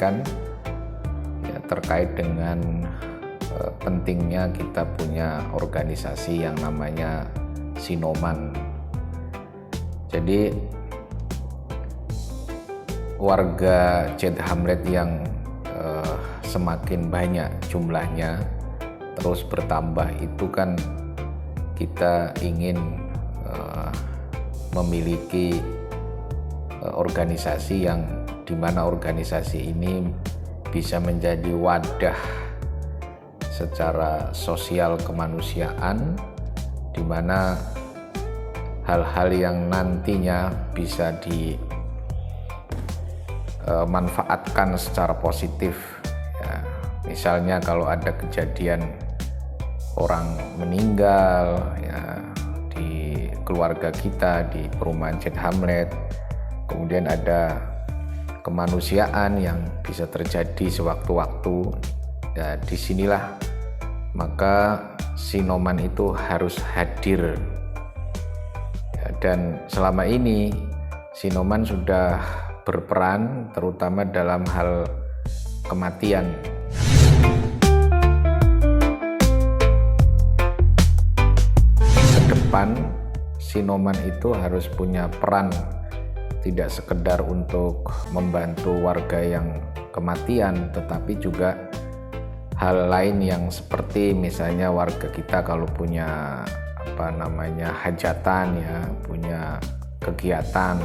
sampaikan ya, terkait dengan pentingnya kita punya organisasi yang namanya Sinoman. Jadi warga Chet Hamlet yang semakin banyak jumlahnya, terus bertambah, itu kan kita ingin memiliki organisasi yang dimana organisasi ini bisa menjadi wadah secara sosial kemanusiaan, dimana hal-hal yang nantinya bisa dimanfaatkan secara positif ya. Misalnya kalau ada kejadian orang meninggal ya, di keluarga kita, di perumahan Chet Hamlet, kemudian ada kemanusiaan yang bisa terjadi sewaktu-waktu ya, disinilah maka Sinoman itu harus hadir ya. Dan selama ini Sinoman sudah berperan terutama dalam hal kematian. Depan Sinoman itu harus punya peran, tidak sekedar untuk membantu warga yang kematian, tetapi juga hal lain yang seperti misalnya warga kita kalau punya hajatan ya, punya kegiatan,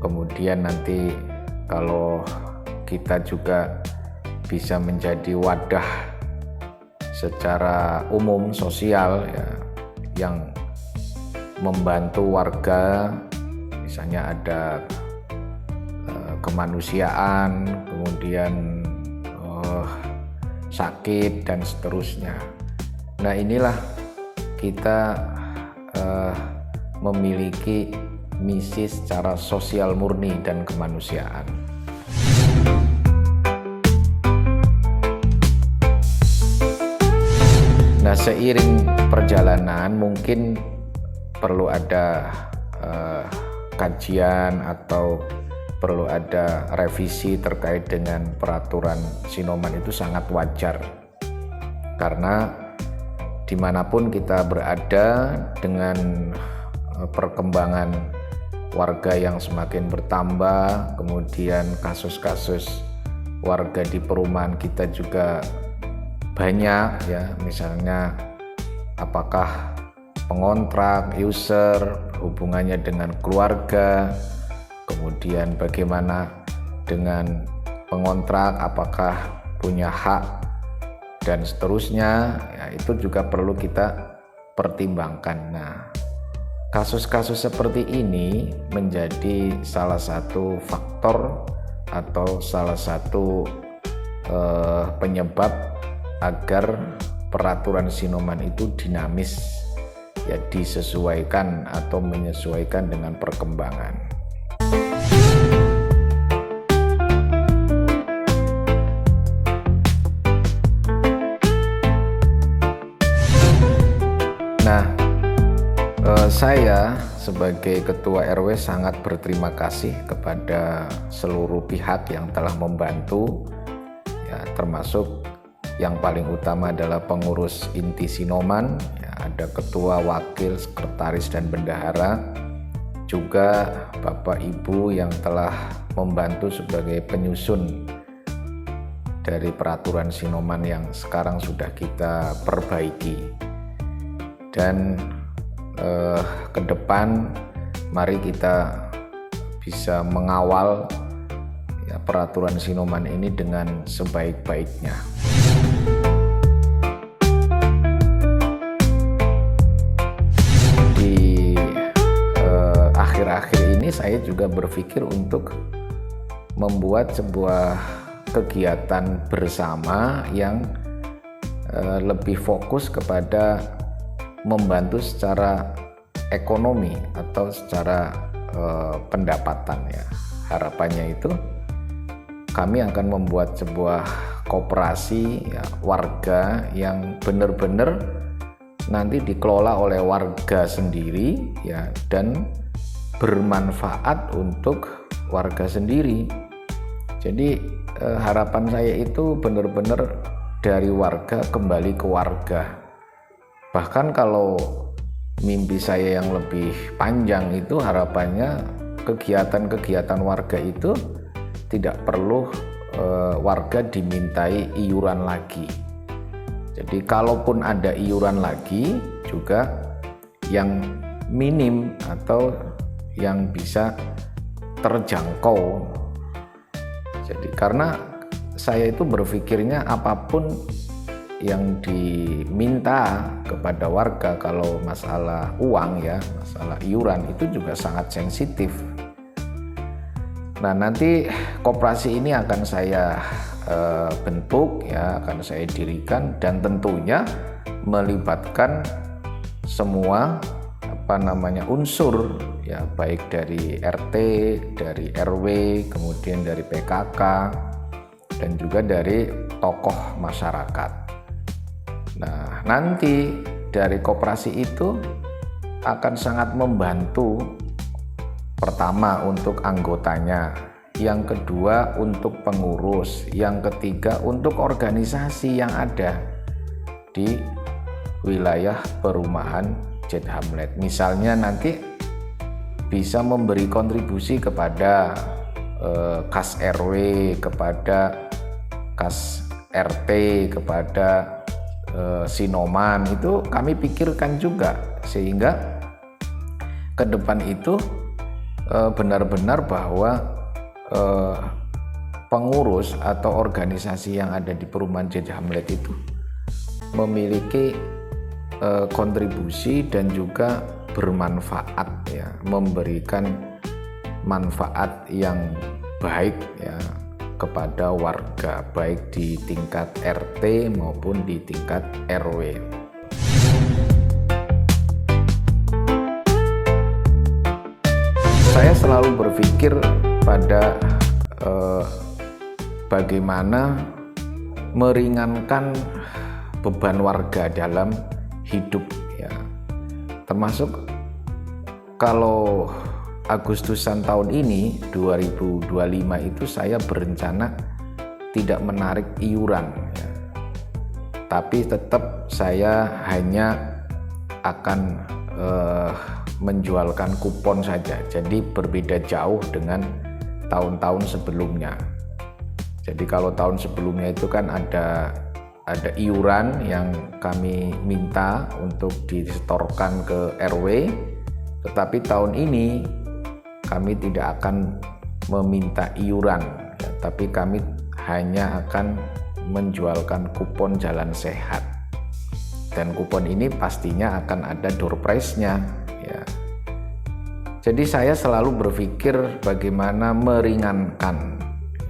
kemudian nanti kalau kita juga bisa menjadi wadah secara umum sosial ya, yang membantu warga, misalnya ada kemanusiaan, kemudian sakit dan seterusnya. Nah inilah kita memiliki misi secara sosial murni dan kemanusiaan. Nah seiring perjalanan mungkin perlu ada kajian atau perlu ada revisi terkait dengan peraturan Sinoman, itu sangat wajar karena dimanapun kita berada dengan perkembangan warga yang semakin bertambah, kemudian kasus-kasus warga di perumahan kita juga banyak ya, misalnya apakah pengontrak, user, hubungannya dengan keluarga, kemudian bagaimana dengan pengontrak, apakah punya hak dan seterusnya ya, itu juga perlu kita pertimbangkan. Nah, kasus-kasus seperti ini menjadi salah satu faktor atau salah satu penyebab agar peraturan Sinoman itu dinamis ya, disesuaikan atau menyesuaikan dengan perkembangan. Nah, saya sebagai Ketua RW sangat berterima kasih kepada seluruh pihak yang telah membantu ya, termasuk yang paling utama adalah pengurus inti Sinoman ya, ada ketua, wakil, sekretaris, dan bendahara, juga Bapak Ibu yang telah membantu sebagai penyusun dari peraturan Sinoman yang sekarang sudah kita perbaiki. Dan ke depan mari kita bisa mengawal ya, peraturan Sinoman ini dengan sebaik-baiknya. Di akhir-akhir ini saya juga berpikir untuk membuat sebuah kegiatan bersama yang lebih fokus kepada membantu secara ekonomi atau secara pendapatan ya. Harapannya itu kami akan membuat sebuah koperasi ya, warga yang benar-benar nanti dikelola oleh warga sendiri ya, dan bermanfaat untuk warga sendiri. Jadi harapan saya itu benar-benar dari warga kembali ke warga. Bahkan kalau mimpi saya yang lebih panjang itu harapannya kegiatan-kegiatan warga itu tidak perlu warga dimintai iuran lagi. Jadi kalaupun ada iuran lagi juga yang minim atau yang bisa terjangkau. Jadi karena saya itu berpikirnya apapun yang diminta kepada warga kalau masalah uang ya, masalah iuran itu juga sangat sensitif. Nah, nanti koperasi ini akan saya bentuk ya, akan saya dirikan dan tentunya melibatkan semua unsur ya, baik dari RT, dari RW, kemudian dari PKK dan juga dari tokoh masyarakat. Nah, nanti dari koperasi itu akan sangat membantu, pertama untuk anggotanya, yang kedua untuk pengurus, yang ketiga untuk organisasi yang ada di wilayah perumahan Z Hamlet. Misalnya nanti bisa memberi kontribusi kepada kas RW, kepada kas RT, kepada Sinoman, itu kami pikirkan juga sehingga ke depan itu benar-benar bahwa pengurus atau organisasi yang ada di perumahan Z Hamlet itu memiliki kontribusi dan juga bermanfaat ya, memberikan manfaat yang baik ya kepada warga, baik di tingkat RT maupun di tingkat RW. Saya selalu berpikir pada bagaimana meringankan beban warga dalam hidup ya. Termasuk kalau Agustusan tahun ini 2025 itu saya berencana tidak menarik iuran ya. Tapi tetap saya hanya akan menjualkan kupon saja. Jadi berbeda jauh dengan tahun-tahun sebelumnya. Jadi kalau tahun sebelumnya itu kan ada iuran yang kami minta untuk disetorkan ke RW, tetapi tahun ini kami tidak akan meminta iuran ya, tapi kami hanya akan menjualkan kupon jalan sehat, dan kupon ini pastinya akan ada door prize-nya ya. Jadi saya selalu berpikir bagaimana meringankan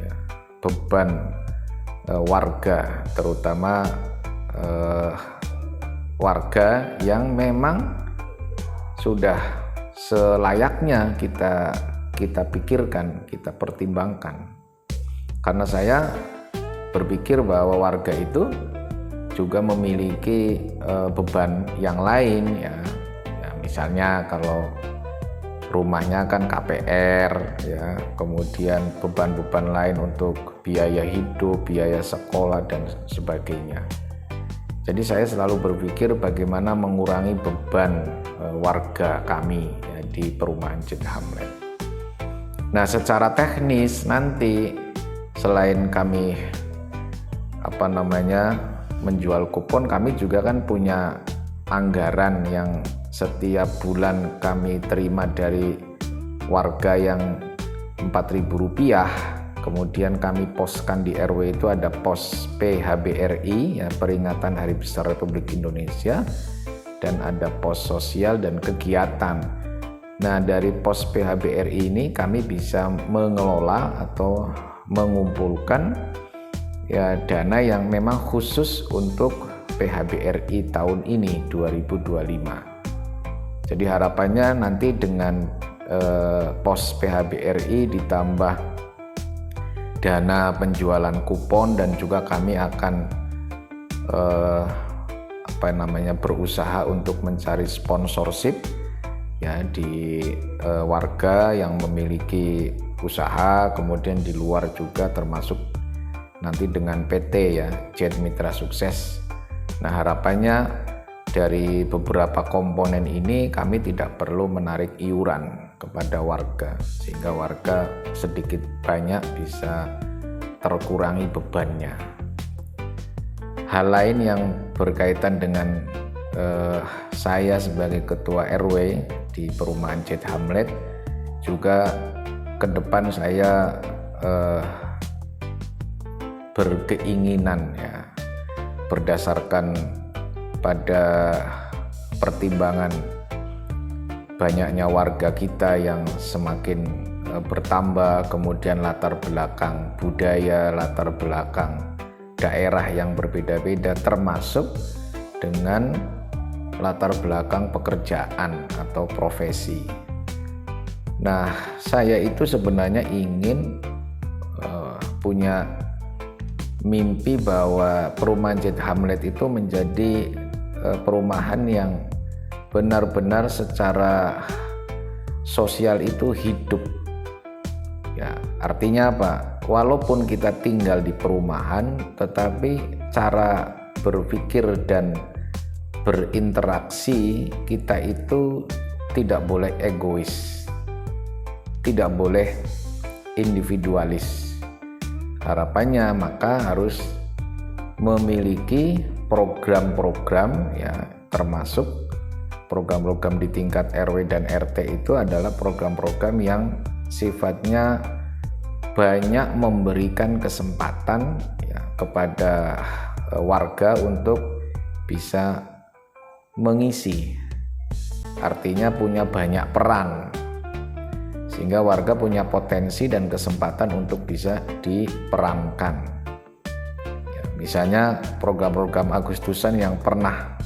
ya, beban warga, terutama warga yang memang sudah selayaknya kita pikirkan, kita pertimbangkan. Karena saya berpikir bahwa warga itu juga memiliki beban yang lain ya. Misalnya kalau rumahnya kan KPR ya, kemudian beban-beban lain untuk biaya hidup, biaya sekolah dan sebagainya. Jadi saya selalu berpikir bagaimana mengurangi beban warga kami ya, di perumahan Z Hamlet. Nah, secara teknis nanti selain kami menjual kupon, kami juga kan punya anggaran yang setiap bulan kami terima dari warga yang Rp4.000, kemudian kami poskan di RW itu ada pos PHBRI ya, peringatan Hari Besar Republik Indonesia, dan ada pos sosial dan kegiatan. Nah, dari pos PHBRI ini kami bisa mengelola atau mengumpulkan ya dana yang memang khusus untuk PHBRI tahun ini 2025. Jadi harapannya nanti dengan pos PHBRI ditambah dana penjualan kupon, dan juga kami akan berusaha untuk mencari sponsorship ya di warga yang memiliki usaha, kemudian di luar juga termasuk nanti dengan PT ya, Jet Mitra Sukses. Nah, harapannya dari beberapa komponen ini kami tidak perlu menarik iuran kepada warga, sehingga warga sedikit banyak bisa terkurangi bebannya. Hal lain yang berkaitan dengan saya sebagai ketua RW di perumahan Jet Hamlet, juga ke depan saya berkeinginan ya, berdasarkan pada pertimbangan banyaknya warga kita yang semakin bertambah, kemudian latar belakang budaya, latar belakang daerah yang berbeda-beda, termasuk dengan latar belakang pekerjaan atau profesi. Nah, saya itu sebenarnya ingin punya mimpi bahwa perumahan Jet Hamlet itu menjadi perumahan yang benar-benar secara sosial itu hidup. Ya, artinya apa? Walaupun kita tinggal di perumahan, tetapi cara berpikir dan berinteraksi kita itu tidak boleh egois, tidak boleh individualis. Harapannya maka harus memiliki program-program ya, termasuk program-program di tingkat RW dan RT itu adalah program-program yang sifatnya banyak memberikan kesempatan ya, kepada warga untuk bisa mengisi, artinya punya banyak peran, sehingga warga punya potensi dan kesempatan untuk bisa diperankan ya, misalnya program-program Agustusan yang pernah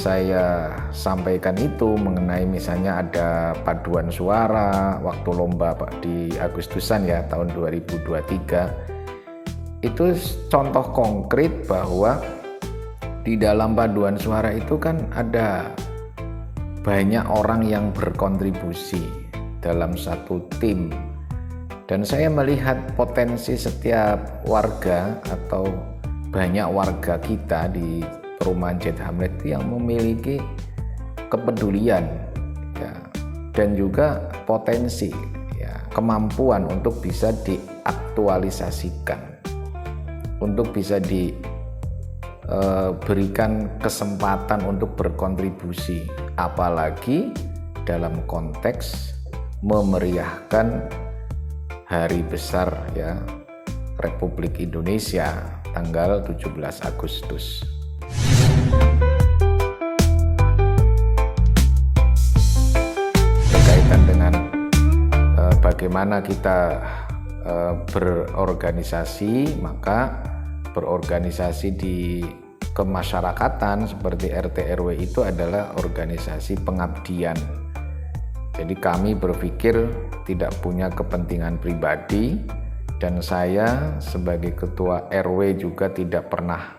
saya sampaikan itu mengenai misalnya ada paduan suara waktu lomba di Agustusan ya tahun 2023. Itu contoh konkret bahwa di dalam paduan suara itu kan ada banyak orang yang berkontribusi dalam satu tim, dan saya melihat potensi setiap warga atau banyak warga kita di perumahan Jet Hamlet yang memiliki kepedulian ya, dan juga potensi ya, kemampuan untuk bisa diaktualisasikan, untuk bisa diberikan kesempatan untuk berkontribusi, apalagi dalam konteks memeriahkan hari besar ya Republik Indonesia tanggal 17 Agustus. Berkaitan dengan bagaimana kita berorganisasi, maka berorganisasi di kemasyarakatan seperti RT RW itu adalah organisasi pengabdian. Jadi kami berpikir tidak punya kepentingan pribadi, dan saya sebagai ketua RW juga tidak pernah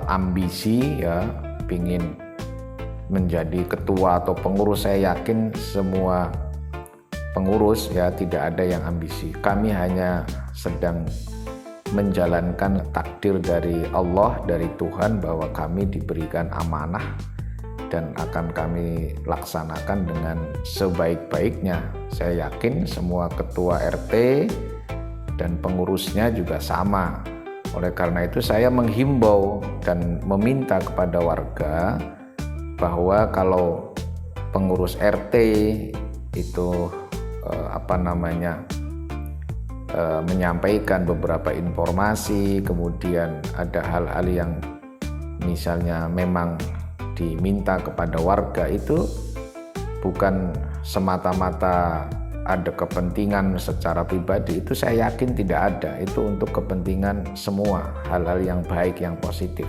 ambisi ya pingin menjadi ketua atau pengurus. Saya yakin semua pengurus ya tidak ada yang ambisi. Kami hanya sedang menjalankan takdir dari Allah, dari Tuhan, bahwa kami diberikan amanah dan akan kami laksanakan dengan sebaik-baiknya. Saya yakin semua ketua RT dan pengurusnya juga sama. Oleh karena itu saya menghimbau dan meminta kepada warga bahwa kalau pengurus RT itu menyampaikan beberapa informasi, kemudian ada hal-hal yang misalnya memang diminta kepada warga, itu bukan semata-mata ada kepentingan secara pribadi, itu saya yakin tidak ada. Itu untuk kepentingan semua, hal-hal yang baik, yang positif.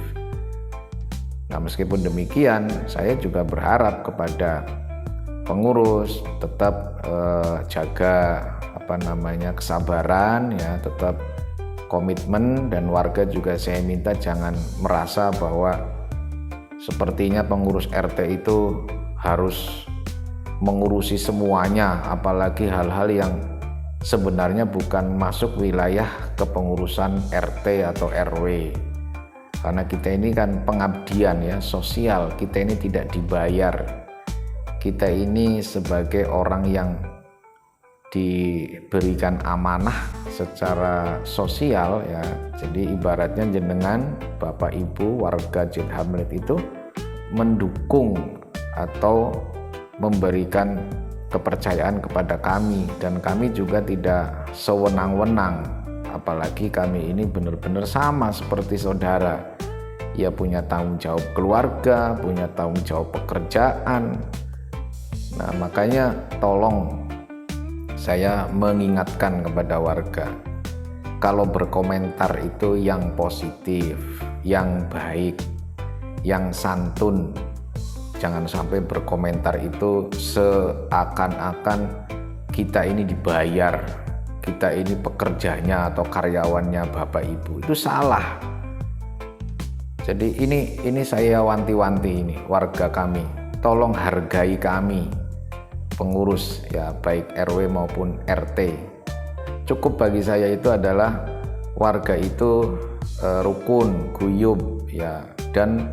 Nah, meskipun demikian, saya juga berharap kepada pengurus tetap jaga kesabaran ya, tetap komitmen, dan warga juga saya minta jangan merasa bahwa sepertinya pengurus RT itu harus mengurusi semuanya, apalagi hal-hal yang sebenarnya bukan masuk wilayah kepengurusan RT atau RW, karena kita ini kan pengabdian ya, sosial. Kita ini tidak dibayar, kita ini sebagai orang yang diberikan amanah secara sosial ya. Jadi ibaratnya jenengan Bapak Ibu warga Jet Hamlet itu mendukung atau memberikan kepercayaan kepada kami, dan kami juga tidak sewenang-wenang, apalagi kami ini benar-benar sama seperti saudara ya, punya tanggung jawab keluarga, punya tanggung jawab pekerjaan. Nah makanya tolong saya mengingatkan kepada warga, kalau berkomentar itu yang positif, yang baik, yang santun. Jangan sampai berkomentar itu seakan-akan kita ini dibayar, kita ini pekerjanya atau karyawannya Bapak Ibu. Itu salah. Jadi ini saya wanti-wanti ini warga kami, tolong hargai kami pengurus ya, baik RW maupun RT. Cukup bagi saya itu adalah warga itu rukun, guyub ya, dan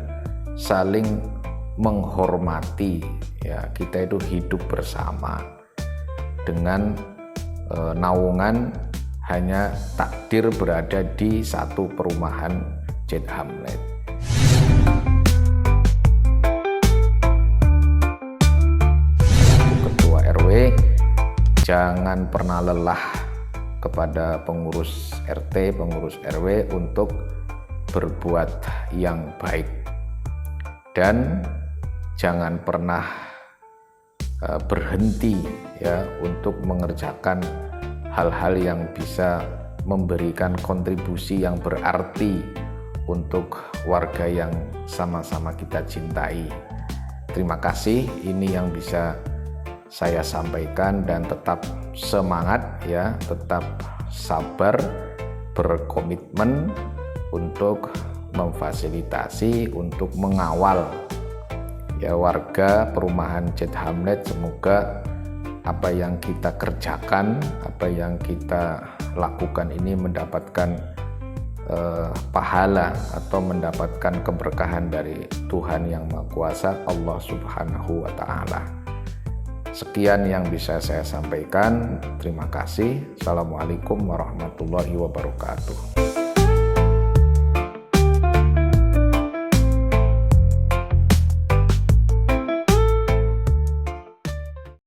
saling menghormati ya. Kita itu hidup bersama dengan naungan hanya takdir berada di satu perumahan Jet Hamlet. Ketua RW jangan pernah lelah kepada pengurus RT, pengurus RW untuk berbuat yang baik, dan jangan pernah berhenti ya untuk mengerjakan hal-hal yang bisa memberikan kontribusi yang berarti untuk warga yang sama-sama kita cintai. Terima kasih, ini yang bisa saya sampaikan, dan tetap semangat ya, tetap sabar, berkomitmen untuk memfasilitasi, untuk mengawal ya warga perumahan Jet Hamlet. Semoga apa yang kita kerjakan, apa yang kita lakukan ini mendapatkan pahala atau mendapatkan keberkahan dari Tuhan Yang Maha Kuasa, Allah Subhanahu wa Ta'ala. Sekian yang bisa saya sampaikan. Terima kasih. Assalamualaikum warahmatullahi wabarakatuh.